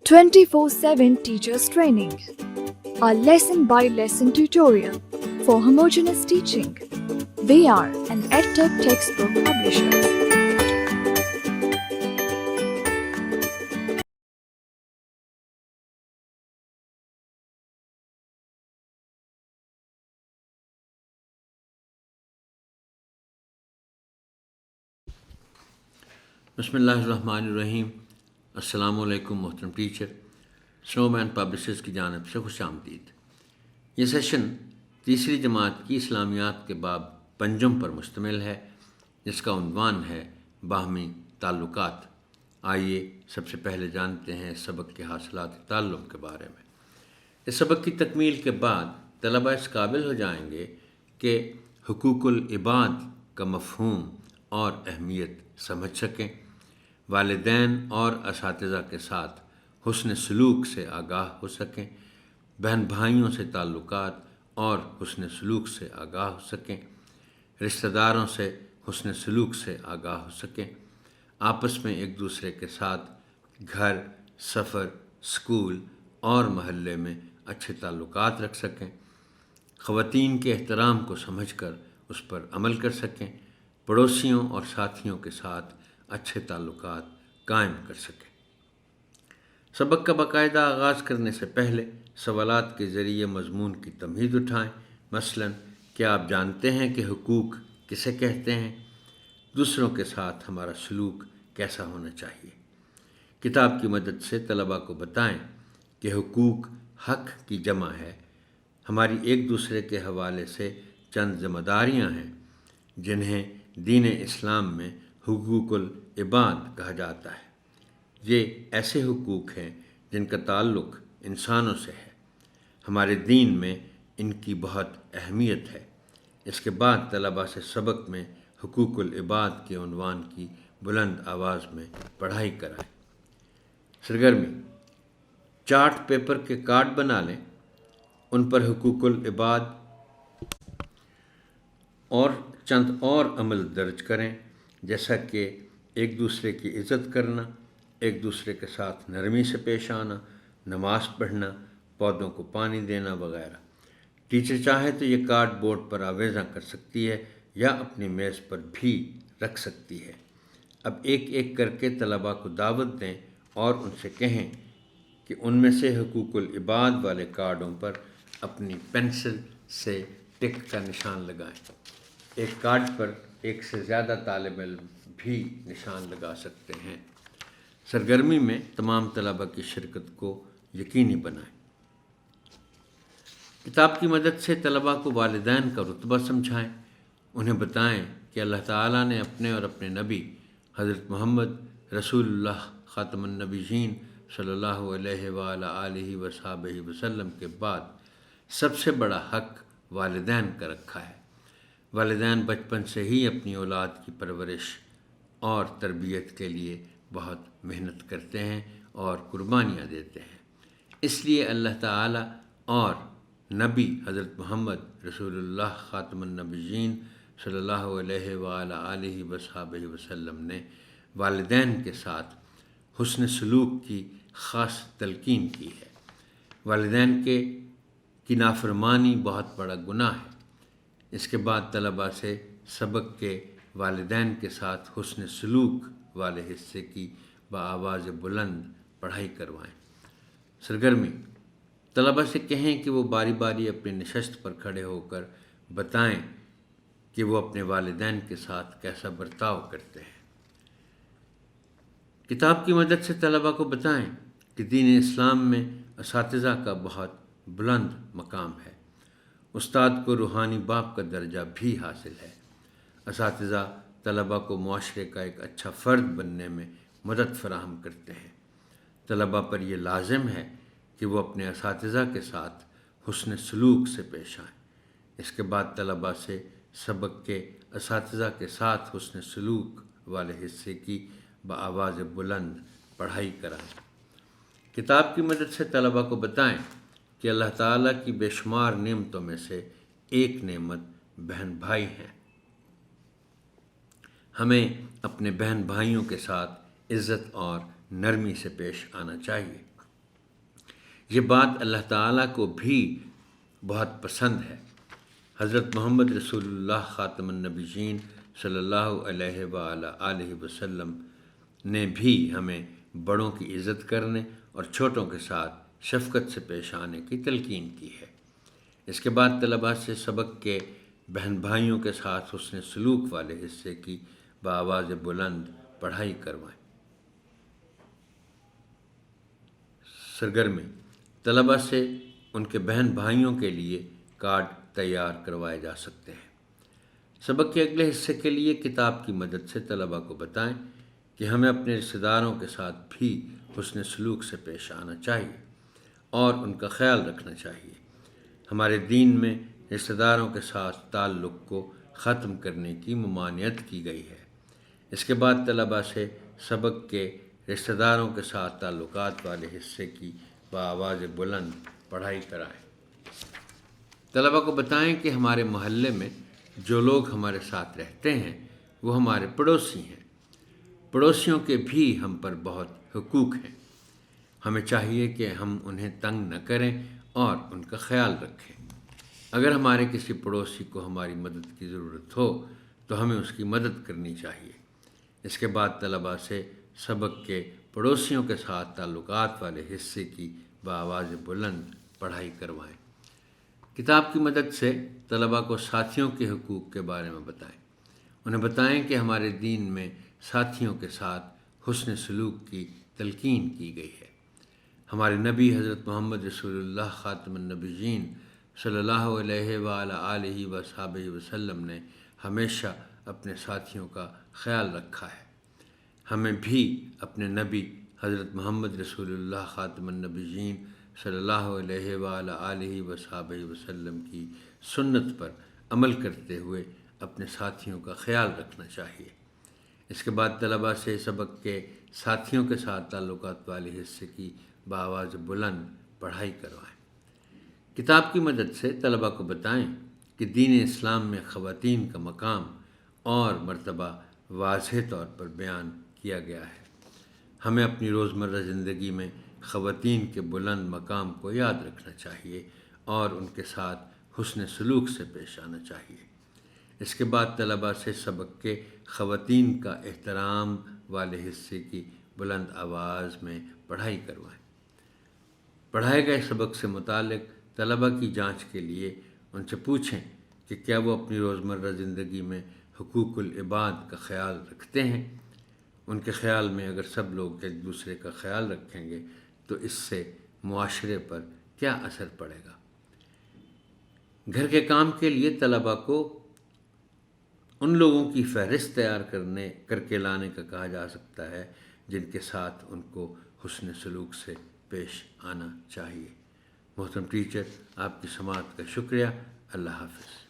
24/7 Teachers Training, a lesson-by-lesson tutorial for homogeneous teaching. We are an EdTech textbook publisher. बिस्मिल्लाहिर्रहमानिर्रहीम। अस्सलामु अलैकुम मोहतरम teacher, snowman publishers की जानिब से खुश आमदीद। ये सेशन तीसरी जमात की इस्लामियात के बाब पंजम पर मुश्तमिल है, जिसका उन्वान है बाहमी ताल्लुकात। आइए सबसे पहले जानते हैं इस सबक के हासिलात ताल्लुक़ के बारे में। इस सबक की तकमील के बाद तलबा इस काबिल हो जाएंगे कि हुकूकुल इबाद का मफ़हूम और अहमियत समझ सकें, वालिदैन और असातिज़ा के साथ हुस्न सलूक से आगाह हो सकें, बहन भाइयों से ताल्लुकात और हुस्न सलूक से आगाह हो सकें, रिश्तेदारों से हुस्न सलूक से आगाह हो सकें, आपस में एक दूसरे के साथ घर, सफ़र, स्कूल और महल्ले में अच्छे ताल्लुकात रख सकें, ख़वातीन के एहतराम को समझकर उस पर अमल कर सकें, पड़ोसियों और साथियों के साथ अच्छे ताल्लुकात कायम कर सकें। सबक का बाकायदा आगाज़ करने से पहले सवालात के ज़रिए मज़मून की तमहीद उठाएं। मसलन, क्या आप जानते हैं कि हुकूक किसे कहते हैं? दूसरों के साथ हमारा सलूक कैसा होना चाहिए? किताब की मदद से तलबा को बताएं कि हुकूक हक़ की जमा है। हमारी एक दूसरे के हवाले से चंद ज़िम्मेदारियाँ हैं जिन्हें दीन इस्लाम में हुकूकुल इबाद कहा जाता है। ये ऐसे हुकूक हैं जिनका ताल्लुक़ इंसानों से है। हमारे दीन में इनकी बहुत अहमियत है। इसके बाद तलबा से सबक में हुकूकुल इबाद के उन्वान की बुलंद आवाज़ में पढ़ाई कराएं। सरगर्मी, चार्ट पेपर के कार्ड बना लें, उन पर हुकूकुल इबाद और चंद और अमल दर्ज करें, जैसा कि एक दूसरे की इज़्ज़त करना, एक दूसरे के साथ नरमी से पेश आना, नमाज़ पढ़ना, पौधों को पानी देना वगैरह। टीचर चाहे तो ये कार्ड बोर्ड पर आवेज़ा कर सकती है या अपनी मेज़ पर भी रख सकती है। अब एक एक करके तलबा को दावत दें और उनसे कहें कि उनमें से हुकूकुल इबाद वाले कार्डों पर अपनी पेंसिल से टिक का निशान लगाएं। एक कार्ड पर एक से ज़्यादा तालिब इल्म भी निशान लगा सकते हैं। सरगर्मी में तमाम तलबा की शिरकत को यकीनी बनाएं। किताब की मदद से तलबा को वालिदैन का रुतबा समझाएं। उन्हें बताएं कि अल्लाह ताला ने अपने और अपने नबी हज़रत मोहम्मद रसूलुल्लाह ख़ातमुन नबीयीन सल्लल्लाहु अलैहि आलिहि वसहबिहि वसल्लम के बाद सबसे बड़ा हक़ वालिदैन का रखा है। वालिदैन बचपन से ही अपनी औलाद की परवरिश और तरबियत के लिए बहुत मेहनत करते हैं और कुर्बानियाँ देते हैं। इसलिए अल्लाह ताला और नबी हज़रत मोहम्मद रसूलुल्लाह ख़ातमुन नबीयीन सल्लल्लाहु अलैहि आलिहि वसहबिहि वसल्लम ने वालिदैन के साथ हुस्न सलूक की ख़ास तलकीन की है। वालिदैन की नाफरमानी बहुत बड़ा गुनाह है। इसके बाद तलबा से सबक के वालिदैन के साथ हुस्न सलूक वाले हिस्से की बआवाज़ बुलंद पढ़ाई करवाएं। सरगर्मी, तलबा से कहें कि वो बारी बारी अपनी नशस्त पर खड़े होकर बताएं कि वो अपने वालिदैन के साथ कैसा बर्ताव करते हैं। किताब की मदद से तलबा को बताएं कि दीन इस्लाम में असातिज़ा का बहुत बुलंद मकाम है। उस्ताद को रूहानी बाप का दर्जा भी हासिल है। असातिज़ा तलबा को मुआशरे का एक अच्छा फ़र्द बनने में मदद फ़राहम करते हैं। तलबा पर यह लाज़िम है कि वो अपने असातिज़ा के साथ हुस्न सलूक से पेश आएँ। इसके बाद तलबा से सबक के असातिज़ा के साथ हुस्न सलूक वाले हिस्से की बआवाज़ बुलंद पढ़ाई कराएँ। किताब की मदद से तलबा को बताएं कि अल्लाह ताला की बेशुमार नेमतों में से एक नेमत बहन भाई हैं। हमें अपने बहन भाइयों के साथ इज़्ज़त और नरमी से पेश आना चाहिए। یہ بات اللہ تعالیٰ کو بھی بہت پسند ہے۔ حضرت محمد رسول اللہ خاتم النبیین صلی اللہ علیہ وآلہ وسلم نے بھی ہمیں بڑوں کی عزت کرنے اور چھوٹوں کے ساتھ شفقت سے پیش آنے کی تلقین کی ہے۔ اس کے بعد طلباء سے سبق کے بہن بھائیوں کے ساتھ حسن سلوک والے حصے کی بآواز بلند پڑھائی کروائیں۔ سرگرمی: طلباء سے ان کے بہن بھائیوں کے لیے کارڈ تیار کروائے جا سکتے ہیں۔ سبق کے اگلے حصے کے لیے کتاب کی مدد سے طلباء کو بتائیں کہ ہمیں اپنے رشتہ داروں کے ساتھ بھی حسن سلوک سے پیش آنا چاہیے اور ان کا خیال رکھنا چاہیے۔ ہمارے دین میں رشتہ داروں کے ساتھ تعلق کو ختم کرنے کی ممانعت کی گئی ہے۔ اس کے بعد طلباء سے سبق کے رشتہ داروں کے ساتھ تعلقات والے حصے کی بآواز بلند پڑھائی کرائیں۔ طلباء کو بتائیں کہ ہمارے محلے میں جو لوگ ہمارے ساتھ رہتے ہیں وہ ہمارے پڑوسی ہیں۔ پڑوسیوں کے بھی ہم پر بہت حقوق ہیں۔ ہمیں چاہیے کہ ہم انہیں تنگ نہ کریں اور ان کا خیال رکھیں۔ اگر ہمارے کسی پڑوسی کو ہماری مدد کی ضرورت ہو تو ہمیں اس کی مدد کرنی چاہیے۔ اس کے بعد طلباء سے سبق کے پڑوسیوں کے ساتھ تعلقات والے حصے کی بآواز بلند پڑھائی کروائیں۔ کتاب کی مدد سے طلباء کو ساتھیوں کے حقوق کے بارے میں بتائیں۔ انہیں بتائیں کہ ہمارے دین میں ساتھیوں کے ساتھ حسن سلوک کی تلقین کی گئی ہے۔ ہمارے نبی حضرت محمد رسول اللہ خاتم النبیین صلی اللہ علیہ وآلہ وصحبہ وسلم نے ہمیشہ اپنے ساتھیوں کا خیال رکھا ہے۔ ہمیں بھی اپنے نبی حضرت محمد رسول اللہ خاتم النبیین صلی اللہ علیہ وآلہ وصحبہ وسلم کی سنت پر عمل کرتے ہوئے اپنے ساتھیوں کا خیال رکھنا چاہیے۔ اس کے بعد طلباء سے سبق کے ساتھیوں کے ساتھ تعلقات والے حصے کی بآواز بلند پڑھائی کروائیں۔ کتاب کی مدد سے طلباء کو بتائیں کہ دین اسلام میں خواتین کا مقام اور مرتبہ واضح طور پر بیان کیا گیا ہے۔ ہمیں اپنی روزمرہ زندگی میں خواتین کے بلند مقام کو یاد رکھنا چاہیے اور ان کے ساتھ حسن سلوک سے پیش آنا چاہیے۔ اس کے بعد طلباء سے سبق کے خواتین کا احترام والے حصے کی بلند آواز میں پڑھائی کروائیں۔ پڑھائے گئے سبق سے متعلق طلباء کی جانچ کے لیے ان سے پوچھیں کہ کیا وہ اپنی روزمرہ زندگی میں حقوق العباد کا خیال رکھتے ہیں۔ ان کے خیال میں اگر سب لوگ ایک دوسرے کا خیال رکھیں گے تو اس سے معاشرے پر کیا اثر پڑے گا۔ گھر کے کام کے لیے طلباء کو ان لوگوں کی فہرست تیار کر کے لانے کا کہا جا سکتا ہے جن کے ساتھ ان کو حسن سلوک سے پیش آنا چاہیے۔ محترم ٹیچر، آپ کی سماعت کا شکریہ۔ اللہ حافظ۔